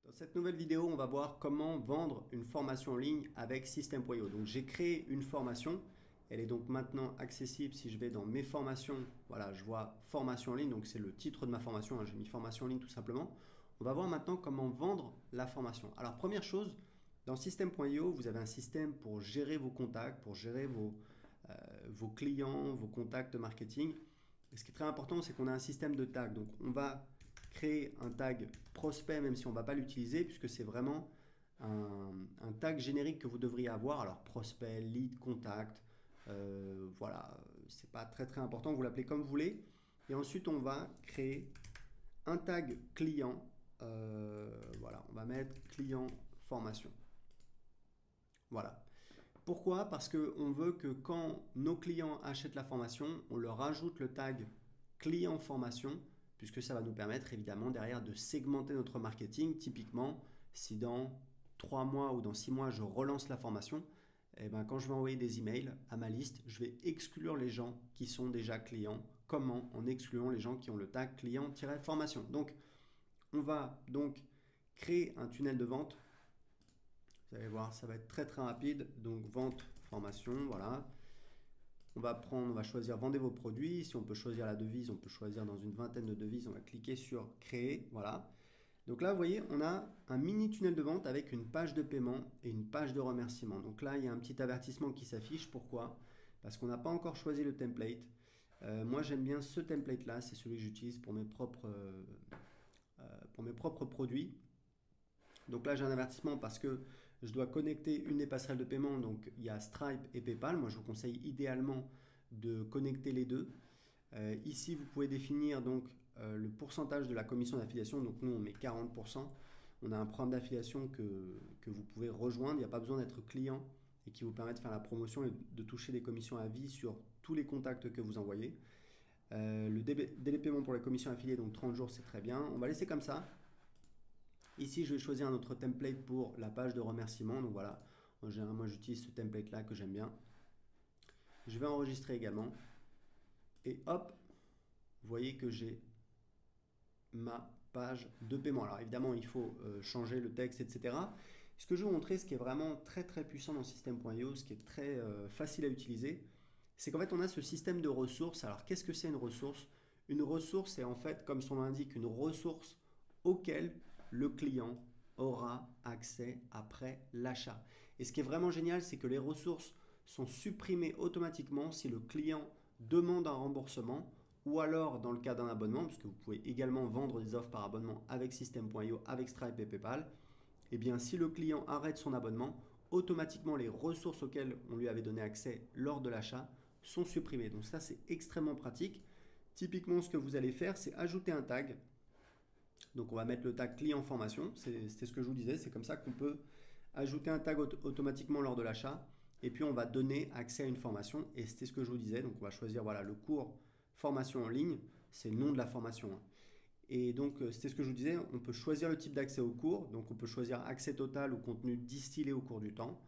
Dans cette nouvelle vidéo, on va voir comment vendre une formation en ligne avec System.io. Donc j'ai créé une formation, elle est donc maintenant accessible. Si je vais dans mes formations, voilà, je vois formation en ligne, donc c'est le titre de ma formation, hein, j'ai mis formation en ligne tout simplement. On va voir maintenant comment vendre la formation. Alors première chose, dans System.io, vous avez un système pour gérer vos contacts, pour gérer vos clients, vos contacts marketing. Et ce qui est très important, c'est qu'on a un système de tags. Donc on va créer un tag prospect, même si on ne va pas l'utiliser, puisque c'est vraiment un tag générique que vous devriez avoir. Alors prospect, lead, contact, voilà, c'est pas très important, vous l'appelez comme vous voulez. Et ensuite on va créer un tag client, voilà, on va mettre client formation. Voilà. Pourquoi? Parce qu'on veut que quand nos clients achètent la formation, on leur ajoute le tag client formation, puisque ça va nous permettre évidemment derrière de segmenter notre marketing. Typiquement, si dans 3 mois ou dans 6 mois, je relance la formation, eh ben, quand je vais envoyer des emails à ma liste, je vais exclure les gens qui sont déjà clients. Comment? En excluant les gens qui ont le tag client-formation. Donc, on va donc créer un tunnel de vente. Vous allez voir, ça va être très rapide. Donc, vente, formation, voilà. On va choisir vendez vos produits. Si on peut choisir la devise, on peut choisir dans une vingtaine de devises. On va cliquer sur créer, voilà. Donc là, vous voyez, on a un mini tunnel de vente avec une page de paiement et une page de remerciement. Donc là, il y a un petit avertissement qui s'affiche. Pourquoi? Parce qu'on n'a pas encore choisi le template. Moi, j'aime bien ce template-là. C'est celui que j'utilise pour mes propres produits. Donc là, j'ai un avertissement parce que je dois connecter une des passerelles de paiement. Donc il y a Stripe et PayPal. Moi, je vous conseille idéalement de connecter les deux. Ici, vous pouvez définir donc le pourcentage de la commission d'affiliation. Donc nous, on met 40%. On a un programme d'affiliation que vous pouvez rejoindre. Il n'y a pas besoin d'être client et qui vous permet de faire la promotion et de toucher des commissions à vie sur tous les contacts que vous envoyez. Le délai de paiement pour les commissions affiliées, donc 30 jours, c'est très bien. On va laisser comme ça. Ici, je vais choisir un autre template pour la page de remerciement. Donc voilà, en général, moi j'utilise ce template-là que j'aime bien. Je vais enregistrer également. Et hop, vous voyez que j'ai ma page de paiement. Alors évidemment, il faut changer le texte, etc. Ce que je vais vous montrer, ce qui est vraiment très puissant dans System.io, ce qui est très facile à utiliser, c'est qu'en fait, on a ce système de ressources. Alors qu'est-ce que c'est une ressource? Une ressource, c'est en fait, comme son nom l'indique, une ressource auquel le client aura accès après l'achat. Et ce qui est vraiment génial, c'est que les ressources sont supprimées automatiquement si le client demande un remboursement ou alors dans le cas d'un abonnement, puisque vous pouvez également vendre des offres par abonnement avec System.io, avec Stripe et PayPal. Et bien si le client arrête son abonnement, automatiquement les ressources auxquelles on lui avait donné accès lors de l'achat sont supprimées. Donc ça, c'est extrêmement pratique. Typiquement, ce que vous allez faire, c'est ajouter un tag. Donc on va mettre le tag client formation, c'était ce que je vous disais, c'est comme ça qu'on peut ajouter un tag automatiquement lors de l'achat et puis on va donner accès à une formation et c'était ce que je vous disais. Donc on va choisir voilà, le cours formation en ligne, c'est le nom de la formation, hein. Et donc c'était ce que je vous disais, on peut choisir le type d'accès au cours, donc on peut choisir accès total ou contenu distillé au cours du temps.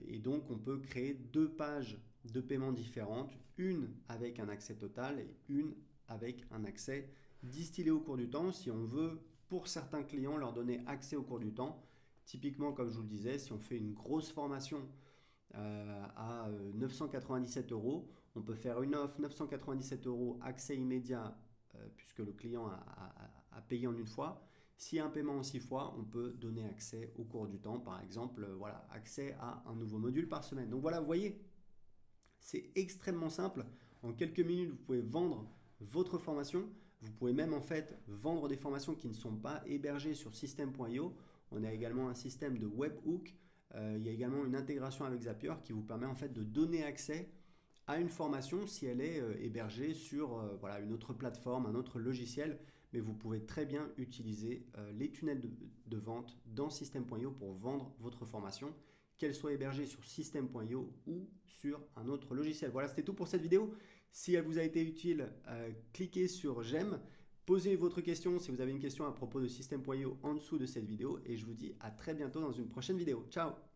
Et donc on peut créer deux pages de paiement différentes, une avec un accès total et une avec un accès distillé au cours du temps. Si on veut, pour certains clients, leur donner accès au cours du temps, typiquement comme je vous le disais, si on fait une grosse formation à 997 euros, on peut faire une offre 997 euros accès immédiat puisque le client a payé en une fois. S'il y a un paiement en 6 fois, on peut donner accès au cours du temps, par exemple, voilà, accès à un nouveau module par semaine. Donc voilà, vous voyez, c'est extrêmement simple. En quelques minutes, vous pouvez vendre votre formation. Vous pouvez même en fait vendre des formations qui ne sont pas hébergées sur System.io. On a également un système de webhook. Il y a également une intégration avec Zapier qui vous permet en fait de donner accès à une formation si elle est hébergée sur voilà, une autre plateforme, un autre logiciel. Mais vous pouvez très bien utiliser les tunnels de vente dans System.io pour vendre votre formation, qu'elle soit hébergée sur System.io ou sur un autre logiciel. Voilà, c'était tout pour cette vidéo. Si elle vous a été utile, cliquez sur j'aime. Posez votre question si vous avez une question à propos de System.io en dessous de cette vidéo et je vous dis à très bientôt dans une prochaine vidéo. Ciao!